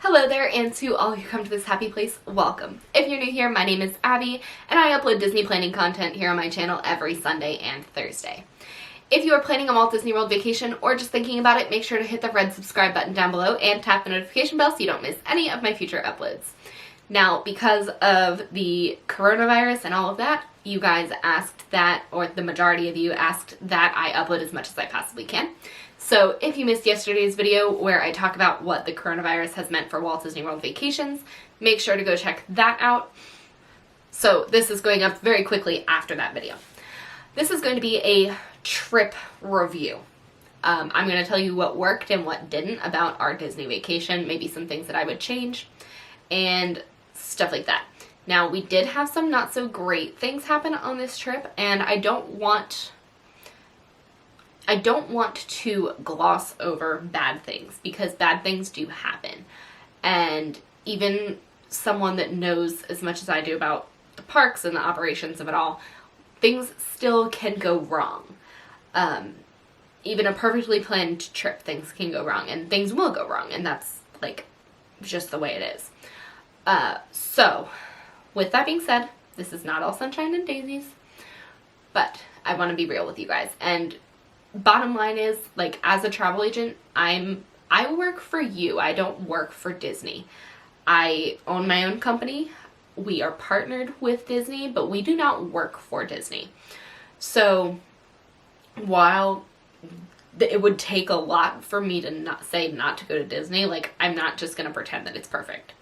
Hello there, and to all who come to this happy place, welcome. If you're new here, my name is Abby, and I upload Disney planning content here on my channel every Sunday and Thursday. If you are planning a Walt Disney World vacation or just thinking about it, make sure to hit the red subscribe button down below and tap the notification bell so you don't miss any of my future uploads. Now, because of the coronavirus and all of that, you guys asked that, or the majority of you asked that I upload as much as I possibly can. So if you missed yesterday's video where I talk about what the coronavirus has meant for Walt Disney World vacations, make sure to go check that out. So this is going up very quickly after that video. This is going to be a trip review. I'm going to tell you what worked and what didn't about our Disney vacation, maybe some things that I would change, and stuff like that. Now, we did have some not so great things happen on this trip, and I don't want to gloss over bad things, because bad things do happen. And even someone that knows as much as I do about the parks and the operations of it all, things still can go wrong. Even a perfectly planned trip, things can go wrong, and things will go wrong, and that's like just the way it is. So with that being said, this is not all sunshine and daisies, but I want to be real with you guys. And bottom line is, like, as a travel agent, I work for you. I don't work for Disney. I own my own company. We are partnered with Disney, but we do not work for Disney. So while it would take a lot for me to not say not to go to Disney, like, I'm not just going to pretend that it's perfect.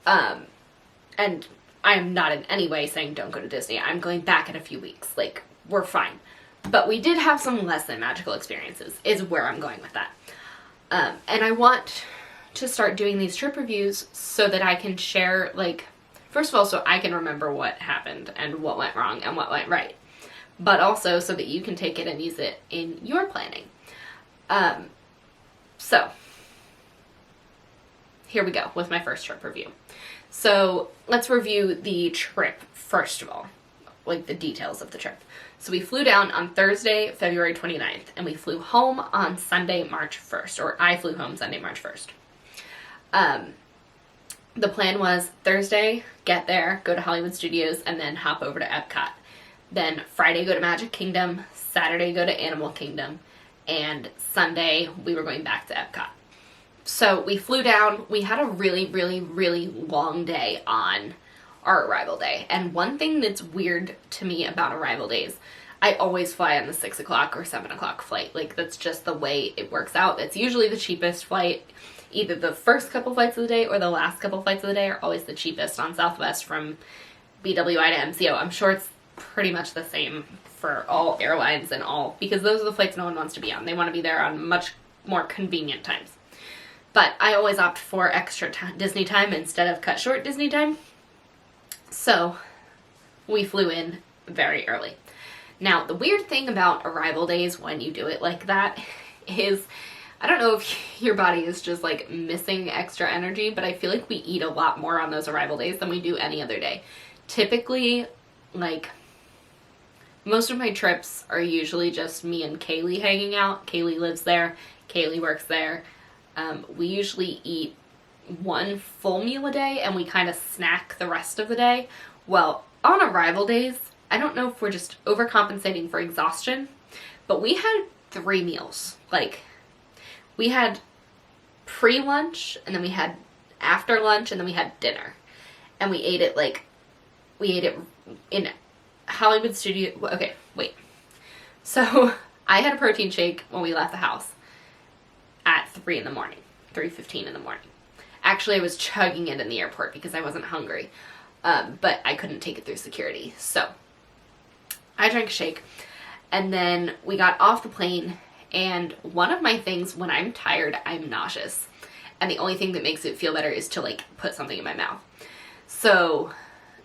And I'm not in any way saying don't go to Disney. I'm going back in a few weeks. Like, we're fine. But we did have some less than magical experiences, is where I'm going with that. And I want to start doing these trip reviews so that I can share, like, first of all, so I can remember what happened and what went wrong and what went right. But also so that you can take it and use it in your planning. So here we go with my first trip review. So let's review the trip first of all, like the details of the trip. So we flew down on Thursday, February 29th, and we flew home on Sunday, March 1st, or I flew home Sunday, March 1st. The plan was Thursday, get there, go to Hollywood Studios, and then hop over to Epcot. Then Friday, go to Magic Kingdom, Saturday, go to Animal Kingdom, and Sunday, we were going back to Epcot. So we flew down. We had a really, really, really long day on our arrival day. And one thing that's weird to me about arrival days, I always fly on the 6 o'clock or 7 o'clock flight. Like, that's just the way it works out. It's usually the cheapest flight. Either the first couple flights of the day or the last couple flights of the day are always the cheapest on Southwest from BWI to MCO. I'm sure it's pretty much the same for all airlines and all, because those are the flights no one wants to be on. They want to be there on much more convenient times. But I always opt for extra Disney time instead of cut short Disney time. So we flew in very early. Now, the weird thing about arrival days when you do it like that is, I don't know if your body is just like missing extra energy, but I feel like we eat a lot more on those arrival days than we do any other day. Typically, like, most of my trips are usually just me and Kaylee hanging out. Kaylee lives there. Kaylee works there. We usually eat one full meal a day and we kind of snack the rest of the day. Well, on arrival days, I don't know if we're just overcompensating for exhaustion, but we had 3 meals. Like, we had pre-lunch, and then we had after lunch, and then we had dinner. And we ate it in Hollywood Studio. Okay, wait. So I had a protein shake when we left the house at 3 in the morning, 3:15 in the morning. Actually, I was chugging it in the airport because I wasn't hungry, but I couldn't take it through security. So I drank a shake, and then we got off the plane, and one of my things, when I'm tired, I'm nauseous. And the only thing that makes it feel better is to, like, put something in my mouth. So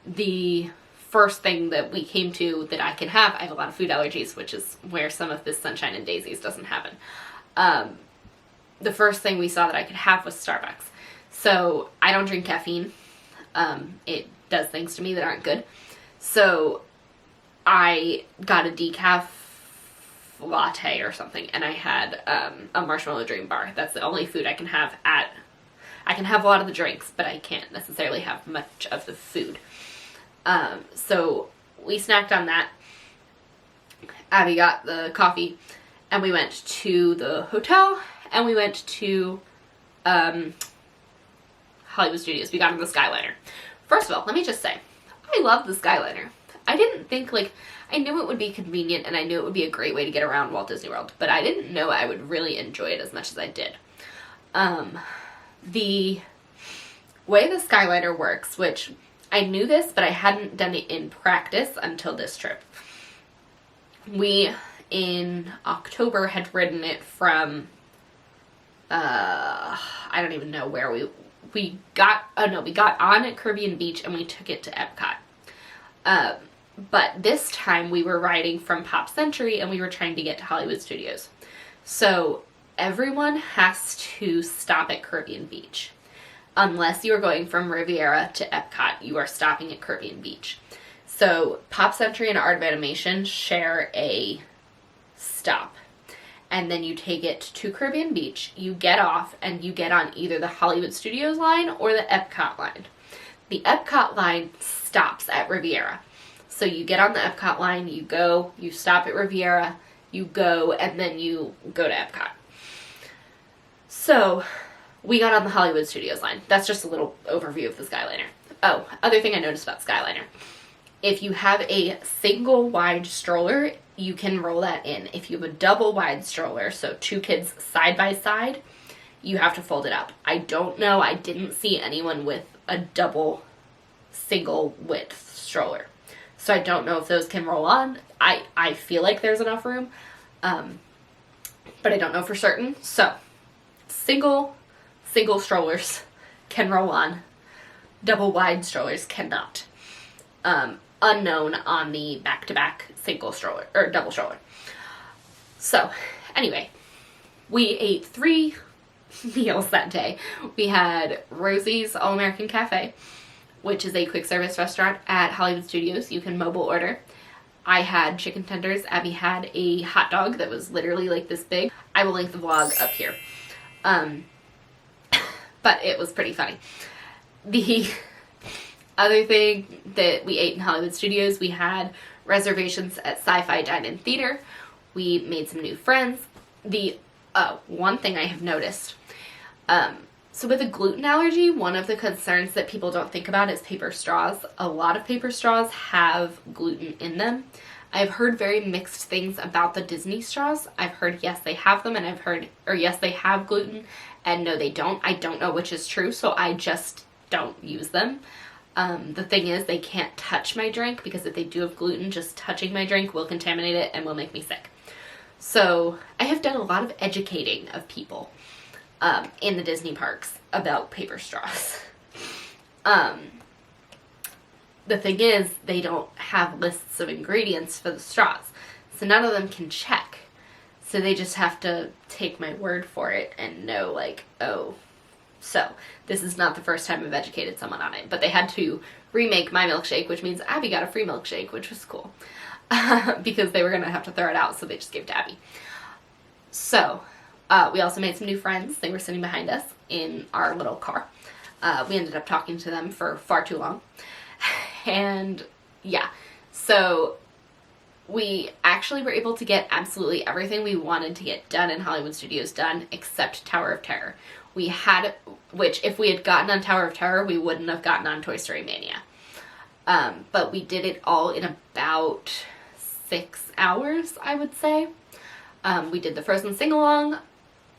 the first thing that we came to that I can have, I have a lot of food allergies, which is where some of this sunshine and daisies doesn't happen. The first thing we saw that I could have was Starbucks. So I don't drink caffeine. It does things to me that aren't good. So I got a decaf latte or something, and I had a marshmallow dream bar. That's the only food I can have at I can have a lot of the drinks, but I can't necessarily have much of the food. So we snacked on that. Abby got the coffee, and we went to the hotel, and we went to Hollywood Studios. We got on the Skyliner. First of all, let me just say, I love the Skyliner. I didn't think, like, I knew it would be convenient, and I knew it would be a great way to get around Walt Disney World, but I didn't know I would really enjoy it as much as I did. The way the Skyliner works, which I knew this, but I hadn't done it in practice until this trip. We, in October, had ridden it from, I don't even know where we got on at Caribbean Beach, and we took it to Epcot. But this time we were riding from Pop Century, and we were trying to get to Hollywood Studios. So everyone has to stop at Caribbean Beach. Unless you are going from Riviera to Epcot, you are stopping at Caribbean Beach. So Pop Century and Art of Animation share a stop. And then you take it to Caribbean Beach, you get off, and you get on either the Hollywood Studios line or the Epcot line. The Epcot line stops at Riviera. So you get on the Epcot line, you go, you stop at Riviera, you go, and then you go to Epcot. So we got on the Hollywood Studios line. That's just a little overview of the Skyliner. Oh, other thing I noticed about Skyliner. If you have a single wide stroller, you can roll that in. If you have a double wide stroller, so 2 kids side by side, you have to fold it up. I don't know. I didn't see anyone with a double single width stroller. So I don't know if those can roll on. I feel like there's enough room, but I don't know for certain. So single strollers can roll on. Double wide strollers cannot. Unknown on the back-to-back single stroller, or double stroller. So, anyway, we ate 3 meals that day. We had Rosie's All-American Cafe, which is a quick service restaurant at Hollywood Studios. You can mobile order. I had chicken tenders. Abby had a hot dog that was literally like this big. I will link the vlog up here. But it was pretty funny. The other thing that we ate in Hollywood Studios, we had reservations at Sci-Fi Dine-In Theater. We made some new friends. The one thing I have noticed, so with a gluten allergy, one of the concerns that people don't think about is paper straws. A lot of paper straws have gluten in them. I've heard very mixed things about the Disney straws. I've heard yes, they have them, and I've heard, or yes, they have gluten, and no, they don't. I don't know which is true, so I just don't use them. The thing is, they can't touch my drink, because if they do have gluten, just touching my drink will contaminate it and will make me sick. So I have done a lot of educating of people in the Disney parks about paper straws. The thing is, they don't have lists of ingredients for the straws, so none of them can check. So they just have to take my word for it and know, like, oh, so this is not the first time I've educated someone on it. But they had to remake my milkshake, which means Abby got a free milkshake, which was cool. Because they were going to have to throw it out, so they just gave it to Abby. So, we also made some new friends. They were sitting behind us in our little car. We ended up talking to them for far too long. And, yeah. So, we actually were able to get absolutely everything we wanted to get done in Hollywood Studios done, except Tower of Terror. We had, which if we had gotten on Tower of Terror, we wouldn't have gotten on Toy Story Mania. But we did it all in about 6 hours, I would say. We did the Frozen Sing-Along,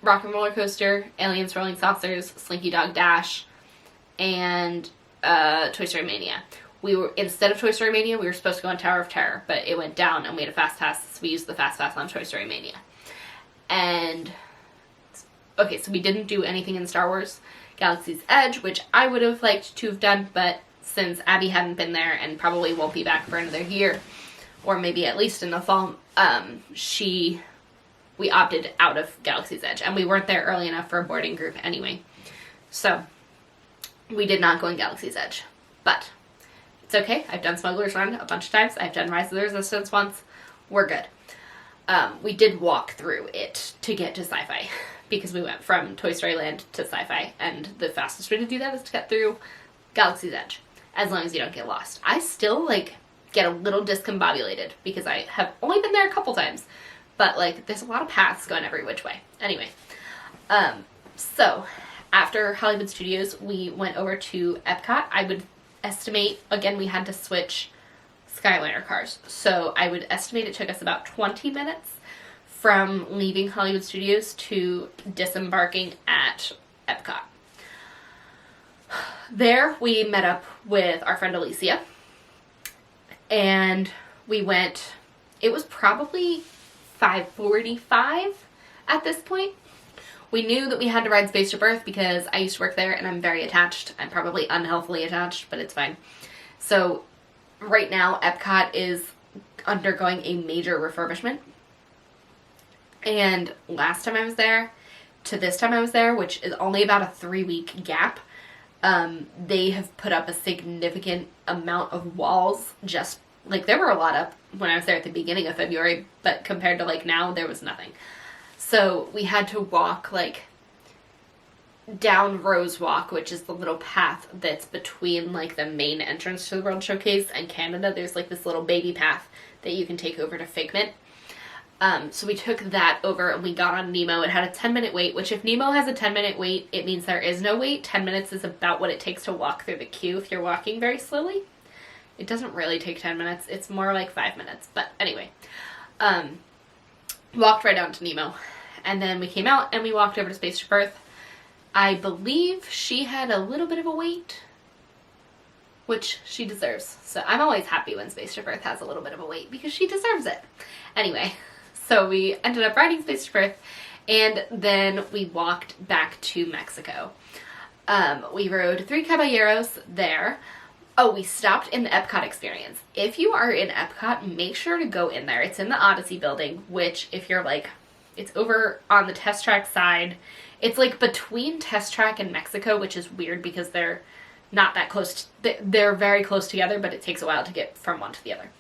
Rock and Roller Coaster, Aliens Rolling Saucers, Slinky Dog Dash, and Toy Story Mania. Instead of Toy Story Mania, we were supposed to go on Tower of Terror, but it went down and we had a Fast Pass, so we used the Fast Pass on Toy Story Mania. And, okay, so we didn't do anything in Star Wars Galaxy's Edge, which I would have liked to have done, but since Abby hadn't been there and probably won't be back for another year, or maybe at least in the fall, we opted out of Galaxy's Edge, and we weren't there early enough for a boarding group anyway. So, we did not go in Galaxy's Edge, but it's okay. I've done Smuggler's Run a bunch of times. I've done Rise of the Resistance once. We're good. We did walk through it to get to Sci-Fi, because we went from Toy Story Land to Sci-Fi, and the fastest way to do that is to get through Galaxy's Edge, as long as you don't get lost. I still, like, get a little discombobulated because I have only been there a couple times, but, like, there's a lot of paths going every which way. Anyway, so after Hollywood Studios, we went over to Epcot. I would estimate, again, we had to switch Skyliner cars, so I would estimate it took us about 20 minutes from leaving Hollywood Studios to disembarking at Epcot. There, we met up with our friend Alicia, and we went, it was probably 5:45 at this point. We knew that we had to ride Spaceship Earth because I used to work there and I'm very attached. I'm probably unhealthily attached, but it's fine. So right now, Epcot is undergoing a major refurbishment. And last time I was there to this time I was there, which is only about a 3-week gap, they have put up a significant amount of walls. Just, like, there were a lot up when I was there at the beginning of February, but compared to, like, now, there was nothing. So we had to walk, like, down Rose Walk, which is the little path that's between, like, the main entrance to the World Showcase and Canada. There's, like, this little baby path that you can take over to Figment. So we took that over and we got on Nemo. It had a 10-minute wait, which if Nemo has a 10-minute wait, it means there is no wait. 10 minutes is about what it takes to walk through the queue if you're walking very slowly. It doesn't really take 10 minutes. It's more like 5 minutes. But anyway, walked right down to Nemo. And then we came out and we walked over to Spaceship Earth. I believe she had a little bit of a wait, which she deserves. So I'm always happy when Spaceship Earth has a little bit of a wait because she deserves it. Anyway, so we ended up riding Spaceship Earth and then we walked back to Mexico. We rode 3 Caballeros there. Oh, we stopped in the Epcot experience. If you are in Epcot, make sure to go in there. It's in the Odyssey building, which if you're like, it's over on the Test Track side. It's like between Test Track and Mexico, which is weird because they're not that close. They're very close together, but it takes a while to get from one to the other.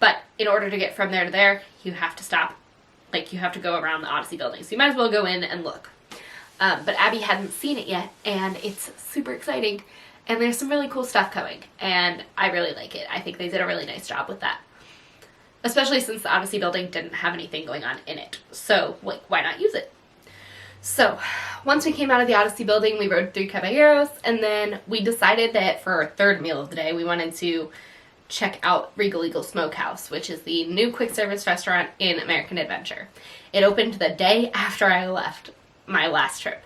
But in order to get from there to there, you have to stop. Like, you have to go around the Odyssey building. So you might as well go in and look. But Abby hadn't seen it yet, and it's super exciting. And there's some really cool stuff coming, and I really like it. I think they did a really nice job with that. Especially since the Odyssey building didn't have anything going on in it. So, like, why not use it? So, once we came out of the Odyssey building, we rode 3 Caballeros, and then we decided that for our third meal of the day, we wanted to check out Regal Eagle Smokehouse, which is the new quick service restaurant in American Adventure. It opened the day after I left my last trip,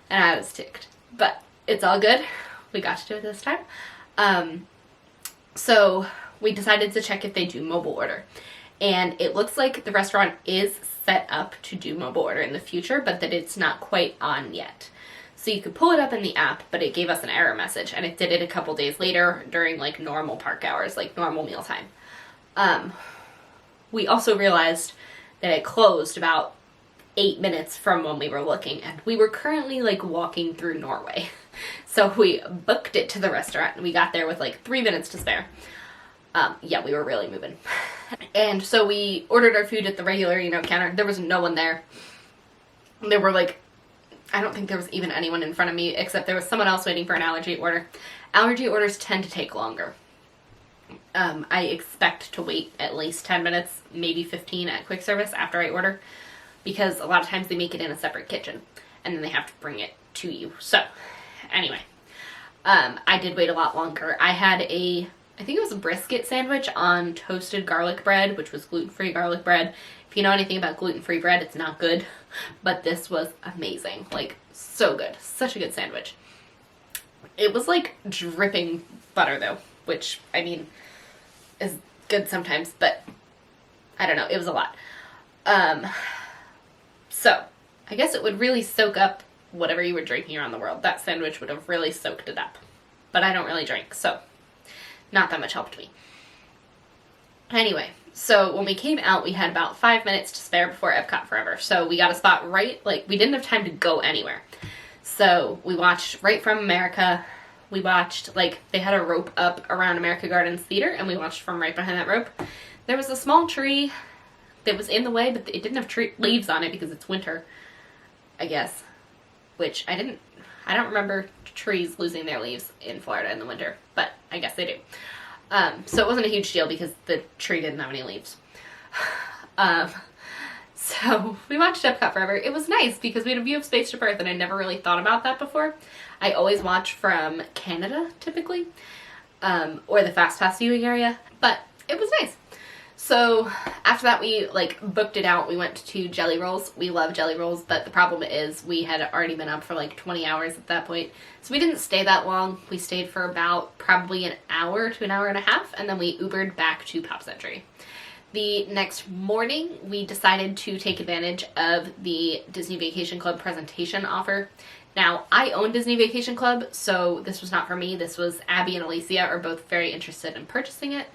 and I was ticked. But it's all good. We got to do it this time. So we decided to check if they do mobile order. And it looks like the restaurant is set up to do mobile order in the future, but that it's not quite on yet. So you could pull it up in the app, but it gave us an error message, and it did it a couple days later during, like, normal park hours, like normal mealtime. We also realized that it closed about 8 minutes from when we were looking, and we were currently, like, walking through Norway. So we booked it to the restaurant, and we got there with, like, 3 minutes to spare. Yeah, we were really moving. And so we ordered our food at the regular, counter. There was no one there. There were, like, I don't think there was even anyone in front of me, except there was someone else waiting for an allergy order. Allergy orders tend to take longer. I expect to wait at least 10 minutes, maybe 15 at quick service after I order, because a lot of times they make it in a separate kitchen, and then they have to bring it to you. So, anyway, I did wait a lot longer. I had I think it was a brisket sandwich on toasted garlic bread, which was gluten-free garlic bread. If you know anything about gluten-free bread, it's not good, but this was amazing. Like, so good. Such a good sandwich. It was, like, dripping butter, though, which, I mean, is good sometimes, but I don't know. It was a lot. So, I guess it would really soak up whatever you were drinking around the world. That sandwich would have really soaked it up. But I don't really drink, so not that much helped me. Anyway, so when we came out, we had about 5 minutes to spare before Epcot Forever. So we got a spot right, like, we didn't have time to go anywhere. So we watched right from America. We watched, like, they had a rope up around America Gardens Theater, and we watched from right behind that rope. There was a small tree that was in the way, but it didn't have leaves on it because it's winter. I guess, which I don't remember trees losing their leaves in Florida in the winter, but I guess they do. So it wasn't a huge deal because the tree didn't have any leaves. So we watched Epcot Forever. It was nice because we had a view of Space Ship Earth, and I never really thought about that before. I always watch from Canada, typically, or the Fast Pass viewing area, but it was nice. So after that, we booked it out. We went to Jelly Rolls. We love Jelly Rolls, but the problem is we had already been up for 20 hours at that point. So we didn't stay that long. We stayed for about probably an hour to an hour and a half, and then we Ubered back to Pop Century. The next morning, we decided to take advantage of the Disney Vacation Club presentation offer. Now, I own Disney Vacation Club, so this was not for me. This was Abby and Alicia are both very interested in purchasing it.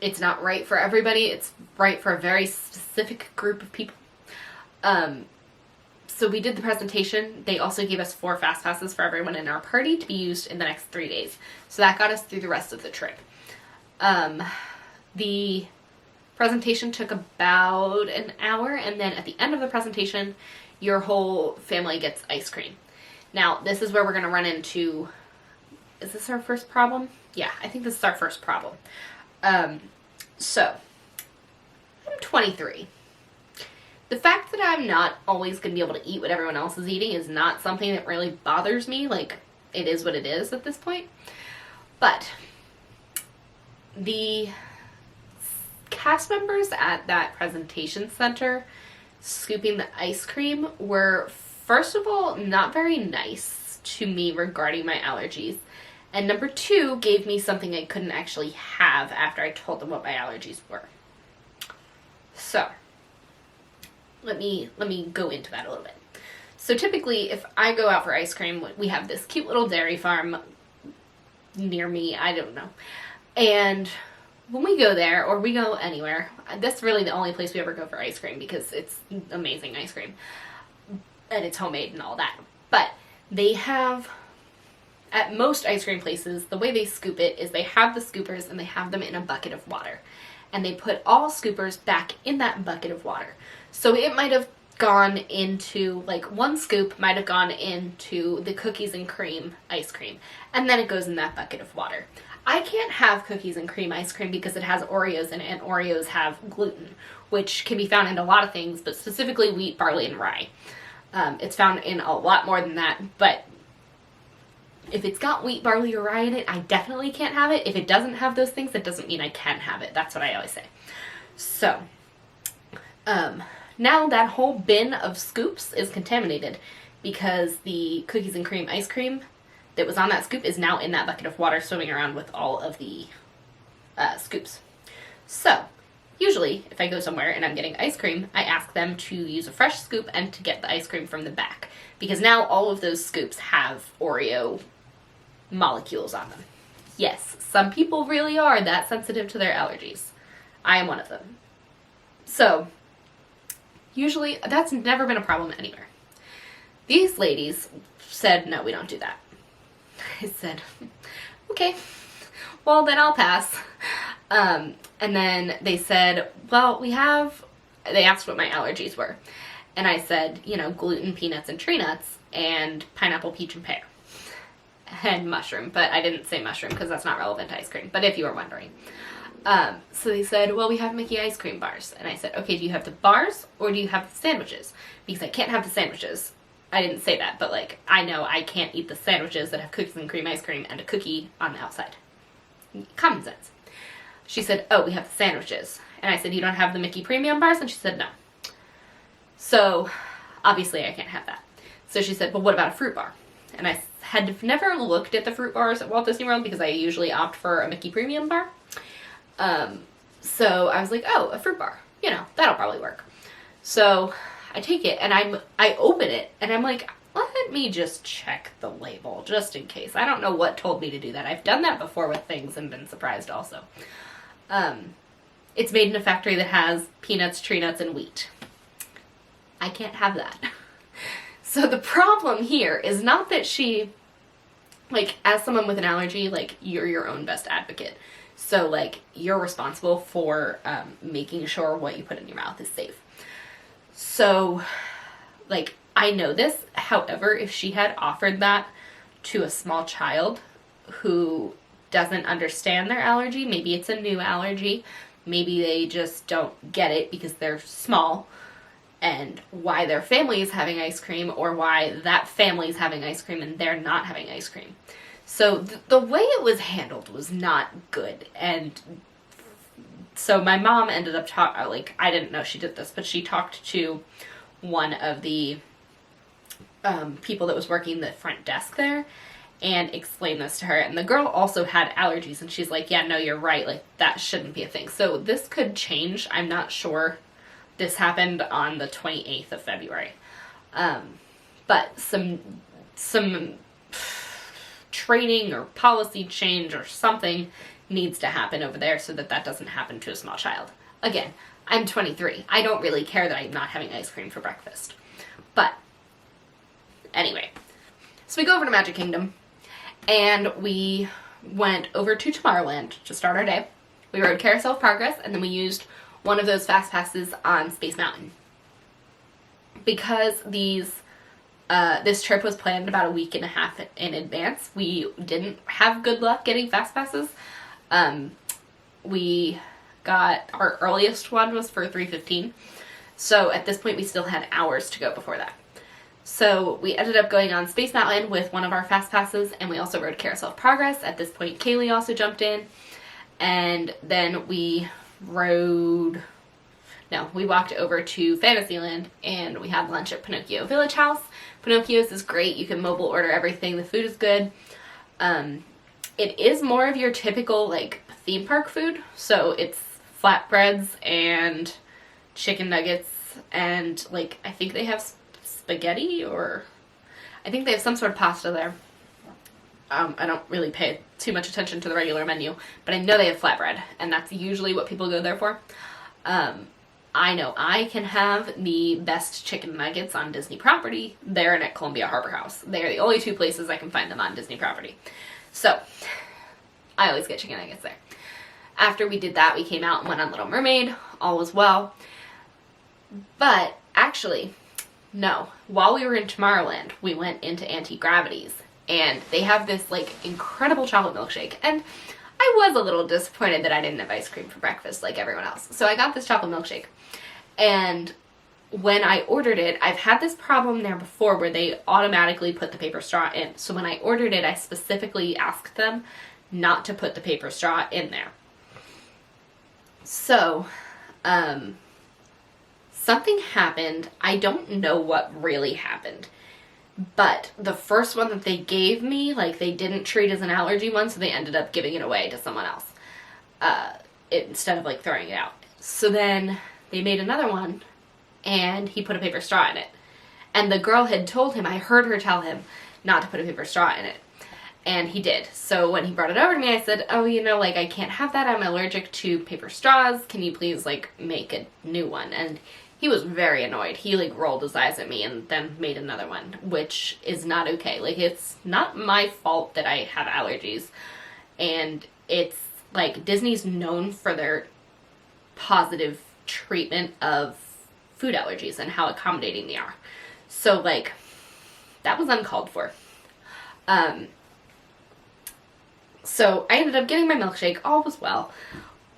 It's not right for everybody. It's right for a very specific group of people. So we did the presentation. They also gave us 4 fast passes for everyone in our party to be used in the next 3 days. So that got us through the rest of the trip. The presentation took about an hour, and then at the end of the presentation, your whole family gets ice cream. Now, this is where we're going to run into... Is this our first problem? Yeah, I think this is our first problem. So, I'm 23. The fact that I'm not always going to be able to eat what everyone else is eating is not something that really bothers me. It is what it is at this point. But the cast members at that presentation center scooping the ice cream were, first of all, not very nice to me regarding my allergies. And number 2, gave me something I couldn't actually have after I told them what my allergies were. So, let me go into that a little bit. So typically, if I go out for ice cream, we have this cute little dairy farm near me, I don't know. And when we go there, or we go anywhere, that's really the only place we ever go for ice cream because it's amazing ice cream. And it's homemade and all that. But they have... At most ice cream places, the way they scoop it is they have the scoopers and they have them in a bucket of water. And they put all scoopers back in that bucket of water. So it might have gone into, one scoop might have gone into the cookies and cream ice cream. And then it goes in that bucket of water. I can't have cookies and cream ice cream because it has Oreos in it, and Oreos have gluten, which can be found in a lot of things, but specifically wheat, barley, and rye. It's found in a lot more than that, but... If it's got wheat, barley, or rye in it, I definitely can't have it. If it doesn't have those things, that doesn't mean I can have it. That's what I always say. So, now that whole bin of scoops is contaminated because the cookies and cream ice cream that was on that scoop is now in that bucket of water swimming around with all of the scoops. So, usually, if I go somewhere and I'm getting ice cream, I ask them to use a fresh scoop and to get the ice cream from the back. Because now all of those scoops have Oreo molecules on them. Yes, some people really are that sensitive to their allergies. I am one of them. So, usually, that's never been a problem anywhere. These ladies said, no, we don't do that. I said, okay, well, then I'll pass. And then they said, well, they asked what my allergies were. And I said, gluten, peanuts, and tree nuts, and pineapple, peach, and pear. And mushroom, but I didn't say mushroom because that's not relevant to ice cream, but if you were wondering. So they said, well, we have Mickey ice cream bars. And I said, okay, do you have the bars or do you have the sandwiches? Because I can't have the sandwiches. I didn't say that, but I know I can't eat the sandwiches that have cookies and cream ice cream and a cookie on the outside. Common sense. She said, oh, we have the sandwiches. And I said, you don't have the Mickey premium bars? And she said, no. So, obviously I can't have that. So she said, well, what about a fruit bar? And I had never looked at the fruit bars at Walt Disney World because I usually opt for a Mickey Premium bar. So I was like, oh, a fruit bar. That'll probably work. So I take it and I open it and I'm like, let me just check the label just in case. I don't know what told me to do that. I've done that before with things and been surprised also. It's made in a factory that has peanuts, tree nuts, and wheat. I can't have that. So the problem here is not that she, as someone with an allergy, you're your own best advocate. So, you're responsible for making sure what you put in your mouth is safe. So, like, I know this. However, if she had offered that to a small child who doesn't understand their allergy, maybe it's a new allergy, maybe they just don't get it because they're small, and why their family is having ice cream, or why that family is having ice cream and they're not having ice cream. So the way it was handled was not good. And so my mom ended up I didn't know she did this, but she talked to one of the people that was working the front desk there and explained this to her. And the girl also had allergies, and she's like, yeah, no, you're right. Like, that shouldn't be a thing. So this could change. I'm not sure. This happened on the 28th of February. But some training or policy change or something needs to happen over there so that doesn't happen to a small child. Again, I'm 23. I don't really care that I'm not having ice cream for breakfast. But anyway, so we go over to Magic Kingdom, and we went over to Tomorrowland to start our day. We rode Carousel of Progress, and then we used one of those fast passes on Space Mountain. Because this trip was planned about a week and a half in advance, we didn't have good luck getting fast passes. We got, our earliest one was for 3:15. So at this point we still had hours to go before that. So we ended up going on Space Mountain with one of our fast passes, and we also rode Carousel of Progress. At this point Kaylee also jumped in, and then we walked over to Fantasyland, and we had lunch at Pinocchio Village House. Pinocchio's is great. You can mobile order everything. The food is good. It is more of your typical, like, theme park food. So it's flatbreads and chicken nuggets, and, like, I think they have spaghetti, or I think they have some sort of pasta there. I don't really pay too much attention to the regular menu, but I know they have flatbread, and that's usually what people go there for. I know I can have the best chicken nuggets on Disney property there and at Columbia Harbor House. They are the only two places I can find them on Disney property. So, I always get chicken nuggets there. After we did that, we came out and went on Little Mermaid. All was well. But, actually, no. While we were in Tomorrowland, we went into Anti-Gravity's. And they have this, like, incredible chocolate milkshake. And I was a little disappointed that I didn't have ice cream for breakfast like everyone else. So I got this chocolate milkshake. And when I ordered it, I've had this problem there before where they automatically put the paper straw in. So when I ordered it, I specifically asked them not to put the paper straw in there. So, something happened. I don't know what really happened. But the first one that they gave me, like, they didn't treat as an allergy one, so they ended up giving it away to someone else. Instead of, like, throwing it out. So then they made another one, and he put a paper straw in it. And the girl had told him, I heard her tell him not to put a paper straw in it. And he did. So when he brought it over to me, I said, oh, you know, like, I can't have that. I'm allergic to paper straws. Can you please, like, make a new one? And he was very annoyed. He, like, rolled his eyes at me and then made another one, which is not okay. Like, it's not my fault that I have allergies. And it's, like, Disney's known for their positive treatment of food allergies and how accommodating they are. So, like, that was uncalled for. So I ended up getting my milkshake. All was well.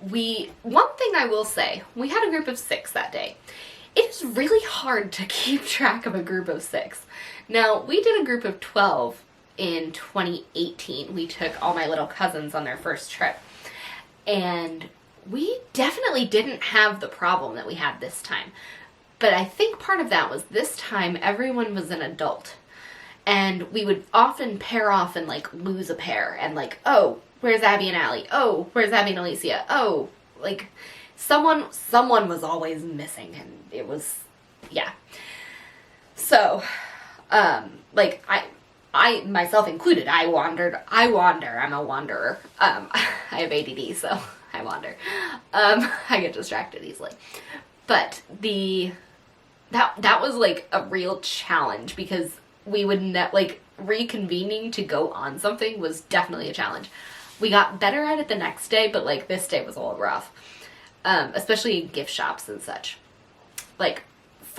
One thing I will say, we had a group of 6 that day. It is really hard to keep track of a group of 6. Now, we did a group of 12 in 2018. We took all my little cousins on their first trip. And we definitely didn't have the problem that we had this time. But I think part of that was this time everyone was an adult. And we would often pair off and, like, lose a pair. And, like, oh, where's Abby and Allie? Oh, where's Abby and Alicia? Oh, like, someone was always missing. And it was, yeah. So, like, I myself included, I wander, I'm a wanderer. I have ADD, so I wander. I get distracted easily. But that was, like, a real challenge, because we would reconvening to go on something was definitely a challenge. We got better at it the next day, but, like, this day was a little rough. Especially in gift shops and such. Like,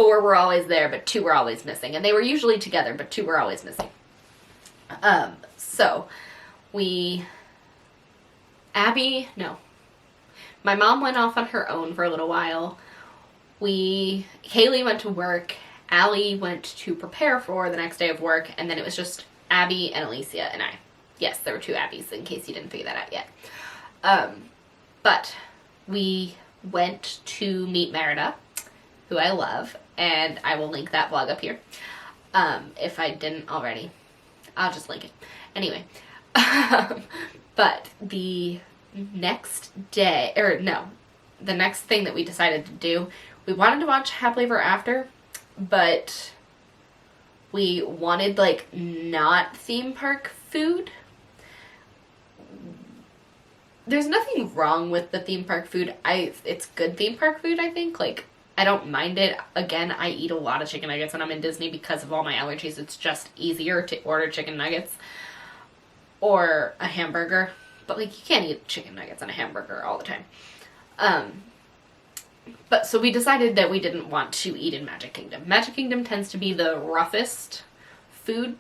4 were always there, but 2 were always missing. And they were usually together, but 2 were always missing. So my mom went off on her own for a little while. Kaylee went to work. Allie went to prepare for the next day of work, and then it was just Abby and Alicia and I. Yes, there were 2 Abbies, in case you didn't figure that out yet. But we went to meet Merida, who I love, and I will link that vlog up here. If I didn't already, I'll just link it. Anyway, but the next day, the next thing that we decided to do, we wanted to watch Happily Ever After, but we wanted, like, not theme park food. There's nothing wrong with the theme park food. It's good theme park food, I think. Like, I don't mind it. Again, I eat a lot of chicken nuggets when I'm in Disney because of all my allergies. It's just easier to order chicken nuggets or a hamburger. But, like, you can't eat chicken nuggets and a hamburger all the time. But so we decided that we didn't want to eat in Magic Kingdom. Magic Kingdom tends to be the roughest food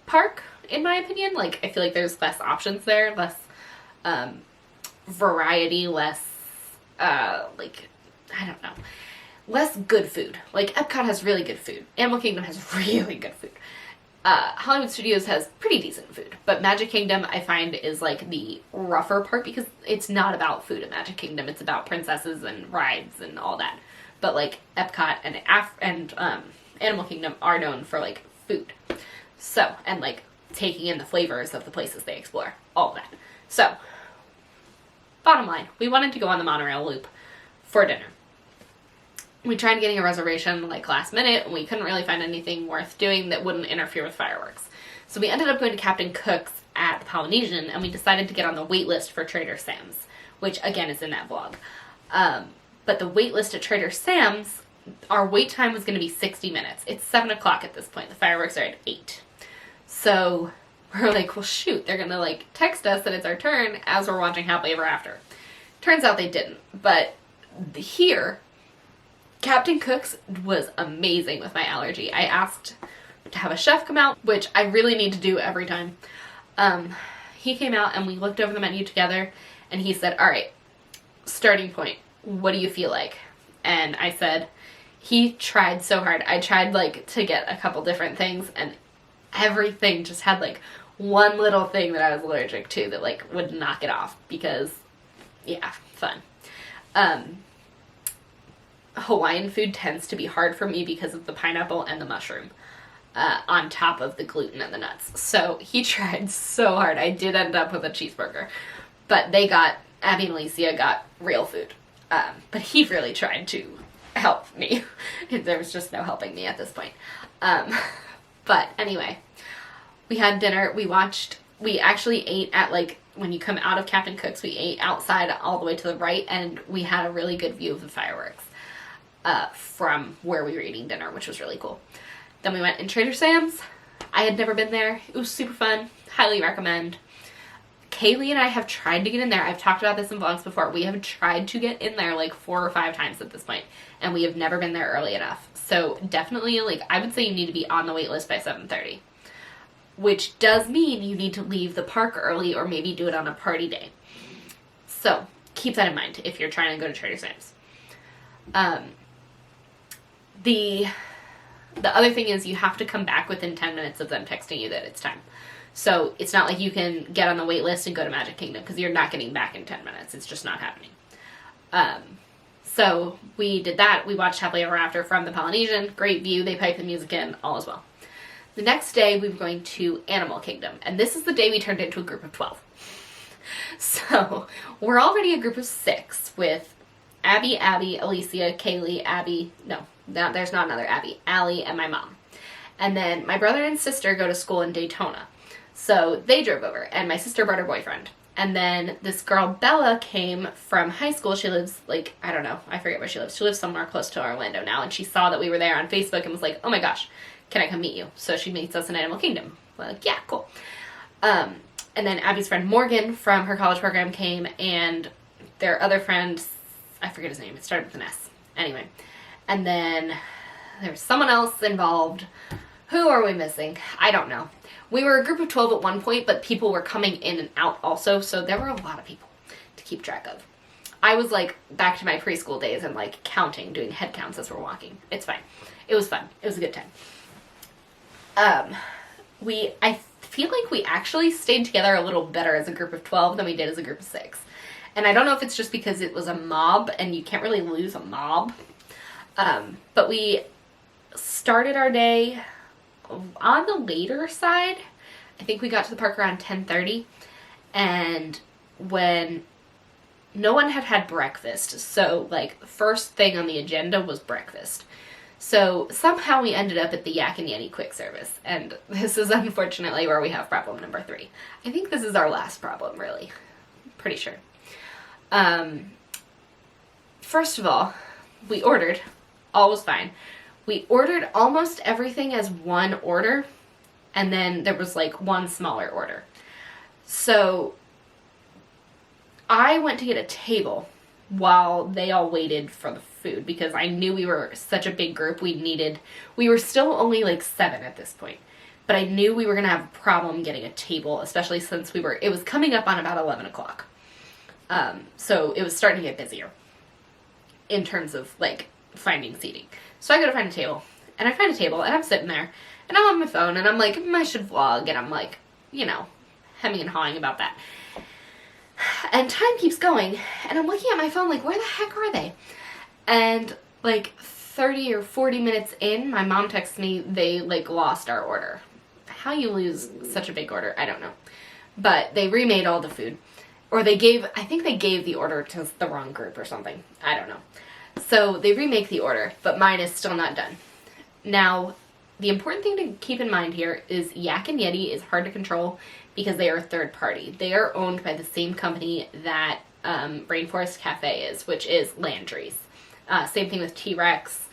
park, in my opinion. Like, I feel like there's less options there, less variety, less, less good food. Like, Epcot has really good food. Animal Kingdom has really good food. Hollywood Studios has pretty decent food, but Magic Kingdom, I find, is, like, the rougher part because it's not about food at Magic Kingdom. It's about princesses and rides and all that. But, like, Epcot and Animal Kingdom are known for, like, food. So, and, like, taking in the flavors of the places they explore. All that. So, bottom line, we wanted to go on the monorail loop for dinner. We tried getting a reservation, like, last minute, and we couldn't really find anything worth doing that wouldn't interfere with fireworks. So we ended up going to Captain Cook's at the Polynesian, and we decided to get on the wait list for Trader Sam's, which, again, is in that vlog. But the wait list at Trader Sam's, our wait time was going to be 60 minutes. It's 7 o'clock at this point. The fireworks are at 8. So we're like, well, shoot, they're going to, like, text us that it's our turn as we're watching Happily Ever After. Turns out they didn't. But here, Captain Cook's was amazing with my allergy. I asked to have a chef come out, which I really need to do every time. He came out and we looked over the menu together and he said, all right, starting point, what do you feel like? And I said, he tried so hard. I tried, like, to get a couple different things and everything just had, like, one little thing that I was allergic to that, like, would knock it off because, yeah, fun. Hawaiian food tends to be hard for me because of the pineapple and the mushroom on top of the gluten and the nuts. So he tried so hard. I did end up with a cheeseburger. But Abby and Alicia got real food. But he really tried to help me. There was just no helping me at this point. But anyway, we had dinner. We actually ate at, like, when you come out of Captain Cook's, we ate outside all the way to the right, and we had a really good view of the fireworks from where we were eating dinner, which was really cool. Then we went in Trader Sam's. I had never been there. It was super fun. Highly recommend. Kaylee and I have tried to get in there. I've talked about this in vlogs before. We have tried to get in there like 4 or 5 times at this point, and we have never been there early enough. So definitely, like, I would say you need to be on the wait list by 7:30, which does mean you need to leave the park early or maybe do it on a party day. So keep that in mind if you're trying to go to Trader Sam's. The other thing is you have to come back within 10 minutes of them texting you that it's time. So it's not like you can get on the wait list and go to Magic Kingdom because you're not getting back in 10 minutes. It's just not happening. So we did that. We watched Happily Ever After from the Polynesian. Great view. They piped the music in. All is well. The next day we were going to Animal Kingdom. And this is the day we turned into a group of 12. So we're already a group of 6 with Abby, Alicia, Kaylee, Abby. No, there's not another Abby. Allie and my mom. And then my brother and sister go to school in Daytona. So they drove over, and my sister brought her boyfriend. And then this girl, Bella, came from high school. She lives, like, I don't know, I forget where she lives. She lives somewhere close to Orlando now, and she saw that we were there on Facebook and was like, oh my gosh, can I come meet you? So she meets us in Animal Kingdom. We're like, yeah, cool. And then Abby's friend Morgan from her college program came, and their other friend, I forget his name, it started with an S. Anyway. And then There's someone else involved. Who are we missing? I don't know. We were a group of 12 at one point, but people were coming in and out also, so there were a lot of people to keep track of. I was like back to my preschool days and like counting, doing head counts as we're walking. It's fine. It was fun. It was a good time. I feel like we actually stayed together a little better as a group of 12 than we did as a group of 6. And I don't know if it's just because it was a mob and you can't really lose a mob. But we started our day on the later side. I think we got to the park around 10:30. And when no one had had breakfast, so like first thing on the agenda was breakfast. So somehow we ended up at the Yak and Yeti quick service, and this is unfortunately where we have problem number 3. I think this is our last problem, really. Pretty sure. First of all, we ordered. All was fine. We ordered almost everything as one order, and then there was like one smaller order. So I went to get a table while they all waited for the food because I knew we were such a big group. We were still only like 7 at this point, but I knew we were going to have a problem getting a table, especially since it was coming up on about 11 o'clock. So it was starting to get busier in terms of like finding seating. So I go to find a table, and I find a table, and I'm sitting there, and I'm on my phone, and I'm like, I should vlog, and I'm like, hemming and hawing about that. And time keeps going, and I'm looking at my phone like, where the heck are they? And like 30 or 40 minutes in, my mom texts me they like lost our order. How you lose such a big order, I don't know. But they remade all the food. Or I think they gave the order to the wrong group or something. I don't know. So they remake the order, but mine is still not done. Now, the important thing to keep in mind here is Yak and Yeti is hard to control because they are a third party. They are owned by the same company that Rainforest Cafe is, which is Landry's. Same thing with T-Rex.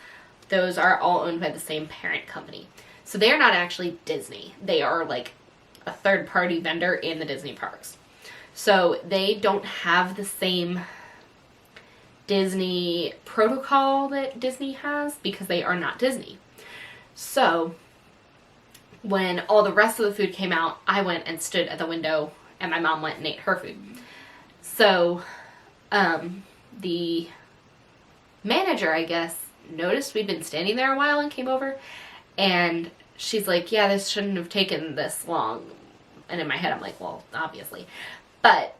Those are all owned by the same parent company. So they are not actually Disney. They are like a third party vendor in the Disney parks. So they don't have the same Disney protocol that Disney has because they are not Disney. So when all the rest of the food came out, I went and stood at the window and my mom went and ate her food. So the manager, I guess, noticed we'd been standing there a while and came over, and she's like, yeah, this shouldn't have taken this long. And in my head I'm like, well, obviously. But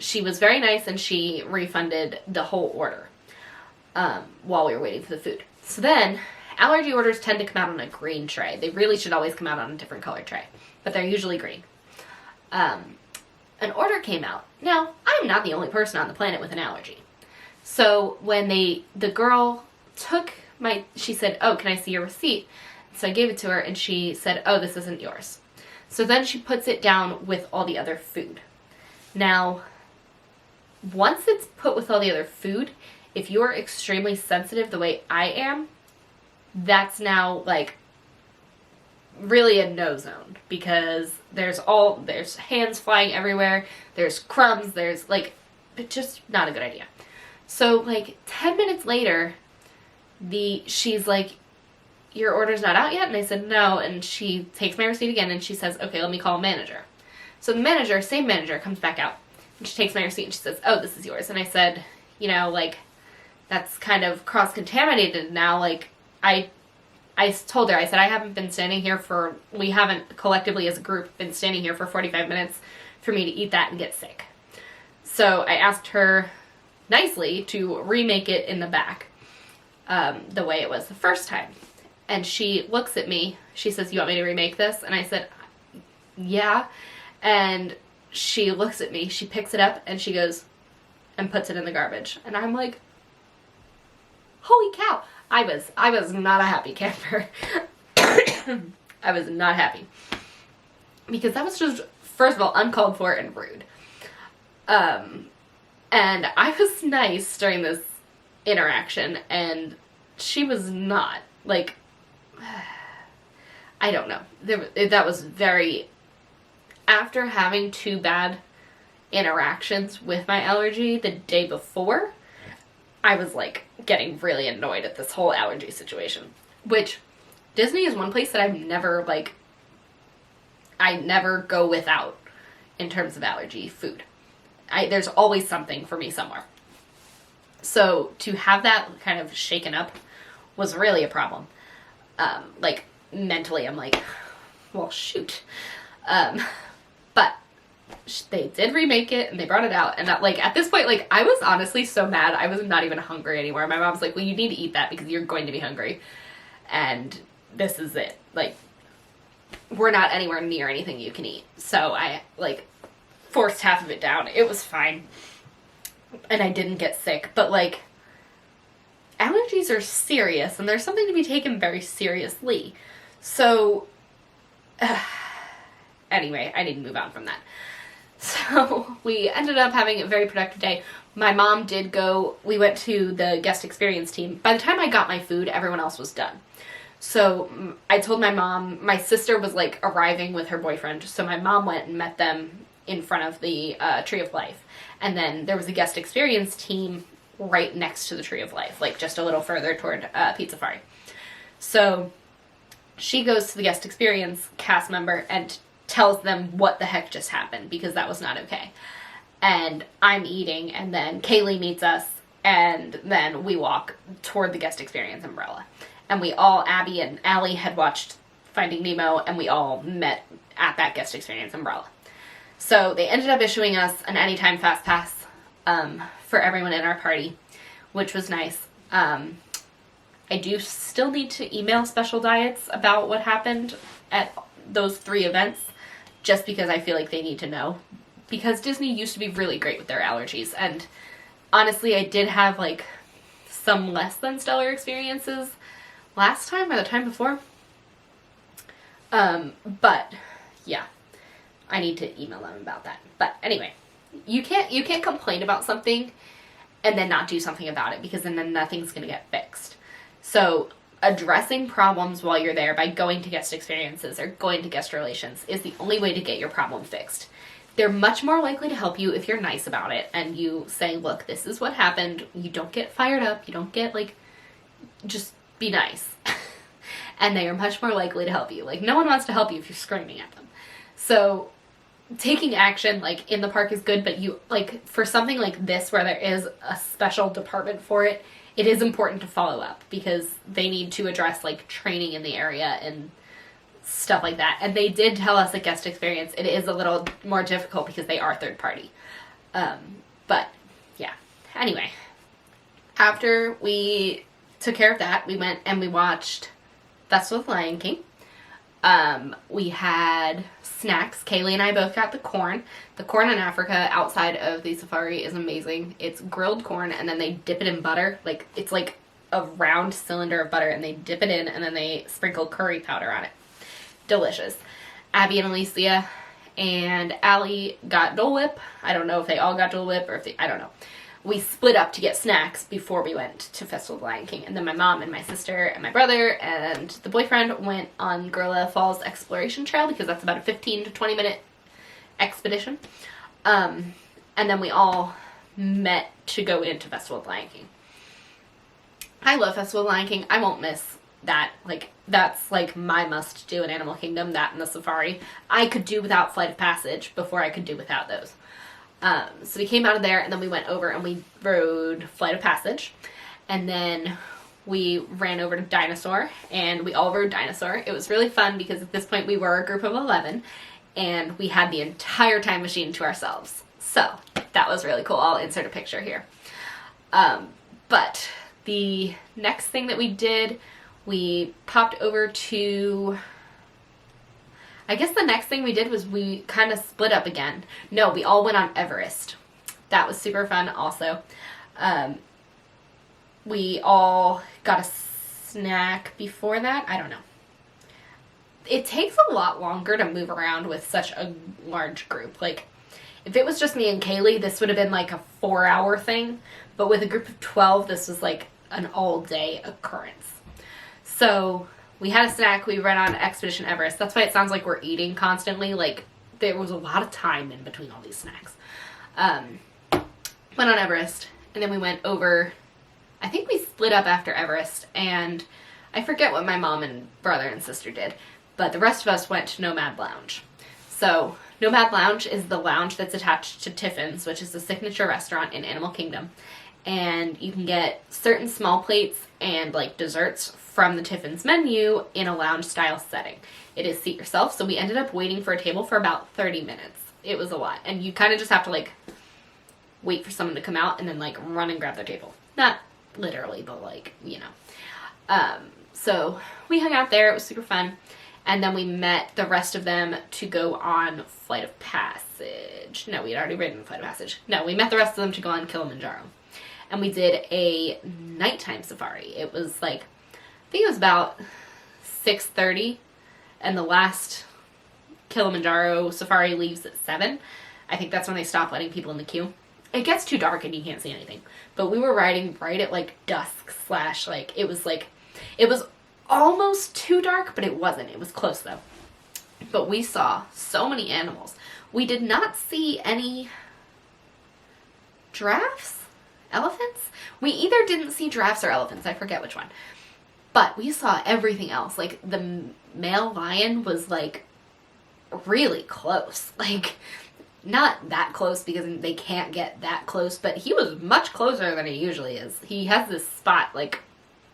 she was very nice and she refunded the whole order while we were waiting for the food. So then, allergy orders tend to come out on a green tray. They really should always come out on a different color tray, but they're usually green. An order came out. Now, I'm not the only person on the planet with an allergy. So when the girl took she said, oh, can I see your receipt? So I gave it to her and she said, oh, this isn't yours. So then she puts it down with all the other food. Now, once it's put with all the other food, if you're extremely sensitive the way I am, that's now like really a no zone because there's hands flying everywhere, there's crumbs, there's like, it's just not a good idea. So like 10 minutes later, she's like, your order's not out yet? And I said, no. And she takes my receipt again and she says, okay, let me call a manager. So the same manager comes back out and she takes my receipt and she says, oh, this is yours. And I said, like, that's kind of cross-contaminated now. Like, I told her, I said, we haven't collectively as a group been standing here for 45 minutes for me to eat that and get sick. So I asked her nicely to remake it in the back the way it was the first time. And she looks at me, she says, you want me to remake this? And I said, yeah. And she looks at me, she picks it up, and she goes and puts it in the garbage. And I'm like, holy cow. I was not a happy camper. I was not happy. Because that was just, first of all, uncalled for and rude. And I was nice during this interaction, and she was not. Like, I don't know. That was very... After having 2 bad interactions with my allergy the day before, I was like getting really annoyed at this whole allergy situation, which Disney is one place that I've never like, I never go without in terms of allergy food. There's always something for me somewhere. So to have that kind of shaken up was really a problem. Like mentally, I'm like, well, shoot. But they did remake it and they brought it out. And that, like, at this point, like, I was honestly so mad. I was not even hungry anymore. My mom's like, well, you need to eat that because you're going to be hungry. And this is it. Like, we're not anywhere near anything you can eat. So I, like, forced half of it down. It was fine. And I didn't get sick. But, like, allergies are serious. And there's something to be taken very seriously. So, anyway, I need to move on from that. So we ended up having a very productive day. My mom did go, we went to the guest experience team. By the time I got my food, everyone else was done. So I told my mom, my sister was like arriving with her boyfriend. So my mom went and met them in front of the Tree of Life. And then there was a guest experience team right next to the Tree of Life, like just a little further toward Pizza Safari. So she goes to the guest experience cast member and tells them what the heck just happened because that was not okay. And I'm eating, and then Kaylee meets us, and then we walk toward the guest experience umbrella. And we all, Abby and Allie, had watched Finding Nemo, and we all met at that guest experience umbrella. So they ended up issuing us an Anytime Fast Pass for everyone in our party, which was nice. I do still need to email Special Diets about what happened at those 3 events, just because I feel like they need to know. Because Disney used to be really great with their allergies, and honestly, I did have like some less than stellar experiences last time or the time before. But yeah, I need to email them about that. But anyway, you can't complain about something and then not do something about it, because then nothing's gonna get fixed. So addressing problems while you're there by going to guest experiences or going to guest relations is the only way to get your problem fixed. They're much more likely to help you if you're nice about it and you say, look, this is what happened. You don't get fired up. You don't get like, just be nice. And they are much more likely to help you. Like, no one wants to help you if you're screaming at them. So taking action like in the park is good, but you like for something like this where there is a special department for it, it is important to follow up because they need to address like training in the area and stuff like that. And they did tell us at guest experience it is a little more difficult because they are third party. But yeah, anyway, after we took care of that, we went and we watched Festival of the Lion King. We had snacks. Kaylee and I both got the corn. The corn in Africa outside of the safari is amazing. It's grilled corn and then they dip it in butter. Like, it's like a round cylinder of butter and they dip it in and then they sprinkle curry powder on it. Delicious. Abby and Alicia and Allie got Dole Whip. I don't know if they all got Dole Whip or if they, I don't know. We split up to get snacks before we went to Festival of the Lion King. And then my mom and my sister and my brother and the boyfriend went on Gorilla Falls Exploration Trail because that's about a 15 to 20 minute expedition. And then we all met to go into Festival of the Lion King. I love Festival of the Lion King. I won't miss that. Like, that's like my must do in Animal Kingdom, that and the safari. I could do without Flight of Passage before I could do without those. So we came out of there and then we went over and we rode Flight of Passage. And then we ran over to Dinosaur and we all rode Dinosaur. It was really fun because at this point we were a group of 11 and we had the entire time machine to ourselves. So that was really cool. I'll insert a picture here. But the next thing that we did, we popped over to... I guess the next thing we did was we kind of split up again. No, we all went on Everest. That was super fun also. We all got a snack before that. I don't know. It takes a lot longer to move around with such a large group. Like, if it was just me and Kaylee, this would have been like a 4-hour thing. But with a group of 12, this was like an all-day occurrence. So... we had a snack. We went on Expedition Everest. That's why it sounds like we're eating constantly. Like, there was a lot of time in between all these snacks. Went on Everest. And then we went over I think we split up after Everest, and I forget what my mom and brother and sister did, but the rest of us went to Nomad Lounge. So Nomad Lounge is the lounge that's attached to Tiffin's, which is the signature restaurant in Animal Kingdom. And you can get certain small plates and like desserts from the Tiffin's menu in a lounge style setting. It is seat yourself, so we ended up waiting for a table for about 30 minutes. It was a lot. And you kind of just have to like wait for someone to come out and then like run and grab their table. Not literally, but like, you know. So we hung out there. It was super fun. And then we met the rest of them to go on Flight of Passage. No, we had already ridden Flight of Passage. No, we met the rest of them to go on Kilimanjaro. And we did a nighttime safari. It was like, I think it was about 6:30, and the last Kilimanjaro safari leaves at 7. I think that's when they stop letting people in the queue. It gets too dark and you can't see anything. But we were riding right at like dusk / like, it was almost too dark, but it wasn't. It was close though. But we saw so many animals. We did not see any giraffes? Elephants? We either didn't see giraffes or elephants. I forget which one. But we saw everything else. Like, the male lion was, like, really close. Like, not that close because they can't get that close, but he was much closer than he usually is. He has this spot, like,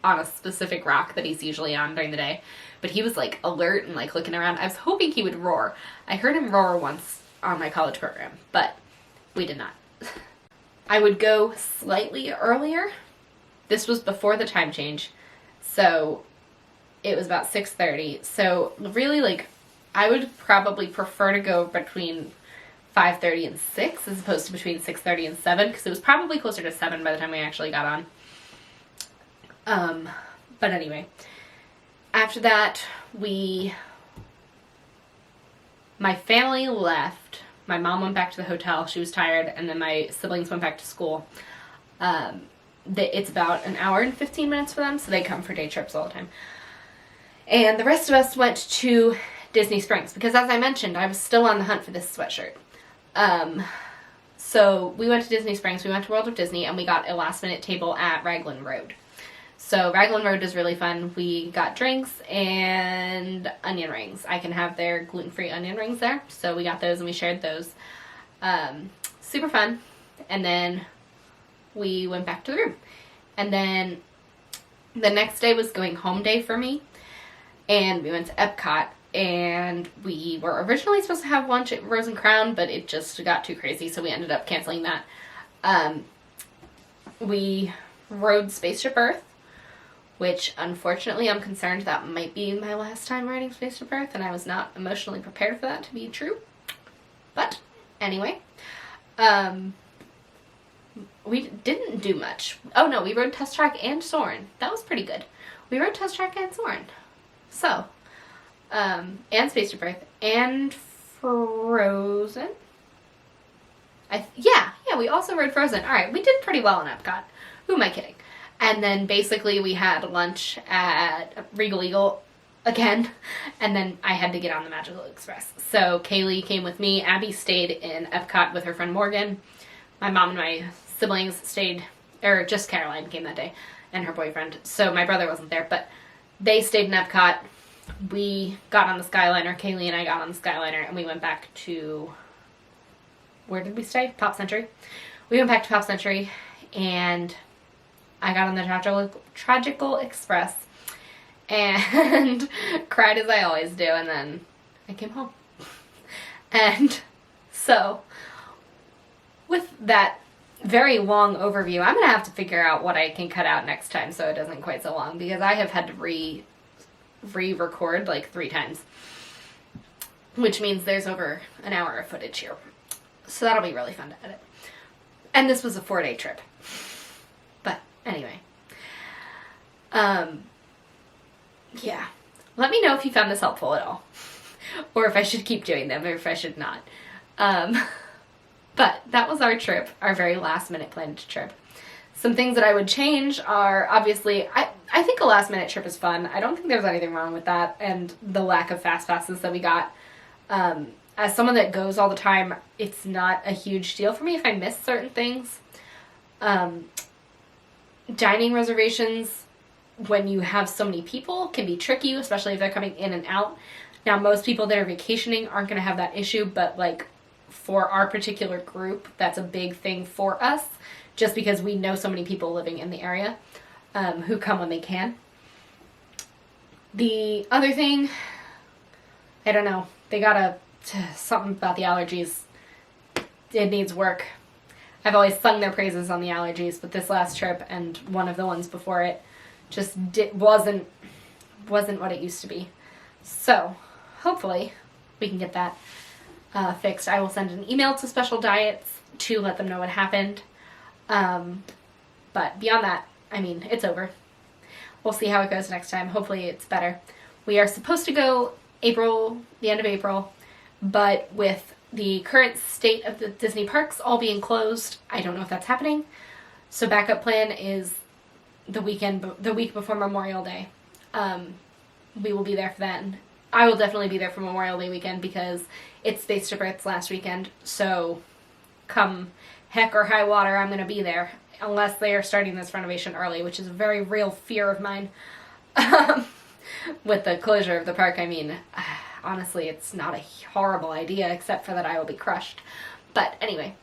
on a specific rock that he's usually on during the day. But he was, like, alert and, like, looking around. I was hoping he would roar. I heard him roar once on my college program, but we did not. I would go slightly earlier. This was before the time change, so it was about 6:30. So really, like, I would probably prefer to go between 5:30 and 6 as opposed to between 6:30 and 7, because it was probably closer to 7 by the time we actually got on. But anyway, after that, my family left. My mom went back to the hotel. She was tired. And then my siblings went back to school. It's about an hour and 15 minutes for them, so they come for day trips all the time. And the rest of us went to Disney Springs because, as I mentioned, I was still on the hunt for this sweatshirt. So we went to Disney Springs. We went to World of Disney, and we got a last-minute table at Raglan Road. So Raglan Road is really fun. We got drinks and onion rings. I can have their gluten-free onion rings there. So we got those and we shared those. Super fun. And then we went back to the room. And then the next day was going home day for me. And we went to Epcot. And we were originally supposed to have lunch at Rose and Crown, but it just got too crazy. So we ended up canceling that. We rode Spaceship Earth, which unfortunately I'm concerned that might be my last time riding Spaceship Earth, and I was not emotionally prepared for that to be true. But anyway, we didn't do much. Oh no, we rode Test Track and Soarin'. That was pretty good. We rode Test Track and Soarin'. So, and Spaceship Earth and Frozen. Yeah, we also rode Frozen. Alright, we did pretty well in Epcot. Who am I kidding? And then basically we had lunch at Regal Eagle again, and then I had to get on the Magical Express. So Kaylee came with me. Abby stayed in Epcot with her friend Morgan. My mom and my siblings stayed, or just Caroline came that day, and her boyfriend. So my brother wasn't there, but they stayed in Epcot. We got on the Skyliner. Kaylee and I got on the Skyliner, and we went back to, where did we stay? Pop Century. We went back to Pop Century, and I got on the Tragical Express and cried as I always do, and then I came home. And so, with that very long overview, I'm going to have to figure out what I can cut out next time so it doesn't quite so long, because I have had to re-record like 3 times, which means there's over an hour of footage here. So that'll be really fun to edit. And this was a 4-day trip. Anyway, yeah, let me know if you found this helpful at all, or if I should keep doing them, or if I should not. But that was our trip, our very last minute planned trip. Some things that I would change are, obviously, I think a last minute trip is fun. I don't think there's anything wrong with that, and the lack of fast passes that we got. As someone that goes all the time, it's not a huge deal for me if I miss certain things. dining reservations when you have so many people can be tricky, especially if they're coming in and out. Now, most people that are vacationing aren't going to have that issue, but like for our particular group, that's a big thing for us, just because we know so many people living in the area who come when they can. The other thing, I don't know, they got something about the allergies. It needs work. I've always sung their praises on the allergies, but this last trip and one of the ones before it just wasn't what it used to be. So hopefully we can get that fixed. I will send an email to Special Diets to let them know what happened. But beyond that, I mean, it's over. We'll see how it goes next time. Hopefully it's better. We are supposed to go the end of April, but with the current state of the Disney parks all being closed, I don't know if that's happening. So backup plan is the week before Memorial Day. We will be there for then. I will definitely be there for Memorial Day weekend because it's Space to Earth's last weekend. So come heck or high water, I'm going to be there. Unless they are starting this renovation early, which is a very real fear of mine. With the closure of the park, I mean, honestly, it's not a horrible idea, except for that I will be crushed. But anyway,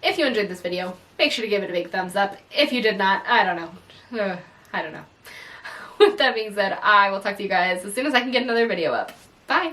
if you enjoyed this video, make sure to give it a big thumbs up. If you did not, I don't know. I don't know. With that being said, I will talk to you guys as soon as I can get another video up. Bye!